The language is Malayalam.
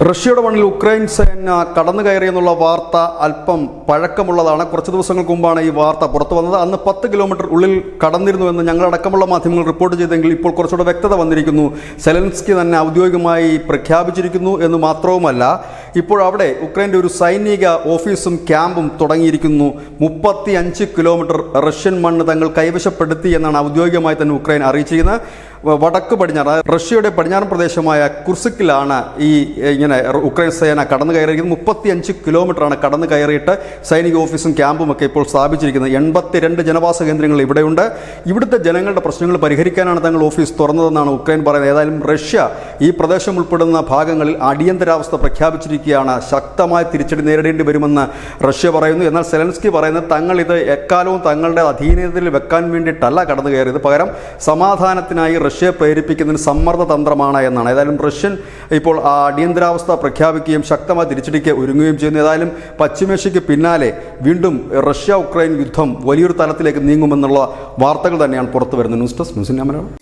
റഷ്യയുടെ മണ്ണിൽ ഉക്രൈൻ സേന കടന്നു കയറിയെന്നുള്ള വാർത്ത അല്പം പഴക്കമുള്ളതാണ്. കുറച്ച് ദിവസങ്ങൾക്ക് മുമ്പാണ് ഈ വാർത്ത പുറത്തു വന്നത്. അന്ന് 10 കിലോമീറ്റർ ഉള്ളിൽ കടന്നിരുന്നുവെന്ന് ഞങ്ങളടക്കമുള്ള മാധ്യമങ്ങൾ റിപ്പോർട്ട് ചെയ്തെങ്കിൽ ഇപ്പോൾ കുറച്ചുകൂടെ വ്യക്തത വന്നിരിക്കുന്നു. സെലൻസ്കി തന്നെ ഔദ്യോഗികമായി പ്രഖ്യാപിച്ചിരിക്കുന്നു എന്ന് മാത്രവുമല്ല, ഇപ്പോൾ അവിടെ ഉക്രൈൻ്റെ ഒരു സൈനിക ഓഫീസും ക്യാമ്പും തുടങ്ങിയിരിക്കുന്നു. 35 കിലോമീറ്റർ റഷ്യൻ മണ്ണ് തങ്ങൾ കൈവശപ്പെടുത്തി എന്നാണ് ഔദ്യോഗികമായി തന്നെ ഉക്രൈൻ അറിയിച്ചിരിക്കുന്നത്. വടക്ക് പടിഞ്ഞാറ് റഷ്യയുടെ പടിഞ്ഞാറൻ പ്രദേശമായ കുർസ്കിലാണ് ഇങ്ങനെ ഉക്രൈൻ സേന കടന്നു കയറിയിരിക്കുന്നത്. 35 കിലോമീറ്ററാണ് കടന്നു കയറിയിട്ട് സൈനിക ഓഫീസും ക്യാമ്പും ഒക്കെ ഇപ്പോൾ സ്ഥാപിച്ചിരിക്കുന്നത്. 82 ജനവാസ കേന്ദ്രങ്ങൾ ഇവിടെയുണ്ട്. ഇവിടുത്തെ ജനങ്ങളുടെ പ്രശ്നങ്ങൾ പരിഹരിക്കാനാണ് തങ്ങൾ ഓഫീസ് തുറന്നതെന്നാണ് ഉക്രൈൻ പറയുന്നത്. ഏതായാലും റഷ്യ ഈ പ്രദേശം ഉൾപ്പെടുന്ന ഭാഗങ്ങളിൽ അടിയന്തരാവസ്ഥ പ്രഖ്യാപിച്ചിരിക്കുകയാണ്. ശക്തമായ തിരിച്ചടി നേരിടേണ്ടി വരുമെന്ന് റഷ്യ പറയുന്നു. എന്നാൽ സെലൻസ്കി പറയുന്നത് തങ്ങൾ ഇത് എക്കാലവും തങ്ങളുടെ അധീനതയിൽ വെക്കാൻ വേണ്ടിയിട്ടല്ല കടന്നു കയറിയത്, പകരം സമാധാനത്തിനായി റഷ്യയെ പ്രേരിപ്പിക്കുന്നതിന് സമ്മർദ്ദ തന്ത്രമാണ് എന്നാണ്. ഏതായാലും റഷ്യൻ ഇപ്പോൾ അടിയന്തരാവസ്ഥ പ്രഖ്യാപിക്കുകയും ശക്തമായ തിരിച്ചടിക്ക് ഒരുങ്ങുകയും ചെയ്യുന്നു. ഏതായാലും പശ്ചിമേഷ്യയ്ക്ക് പിന്നാലെ വീണ്ടും റഷ്യ ഉക്രൈൻ യുദ്ധം വലിയൊരു തലത്തിലേക്ക് നീങ്ങുമെന്നുള്ള വാർത്തകൾ തന്നെയാണ് പുറത്തു വരുന്നത്. News desk news India Malayalam.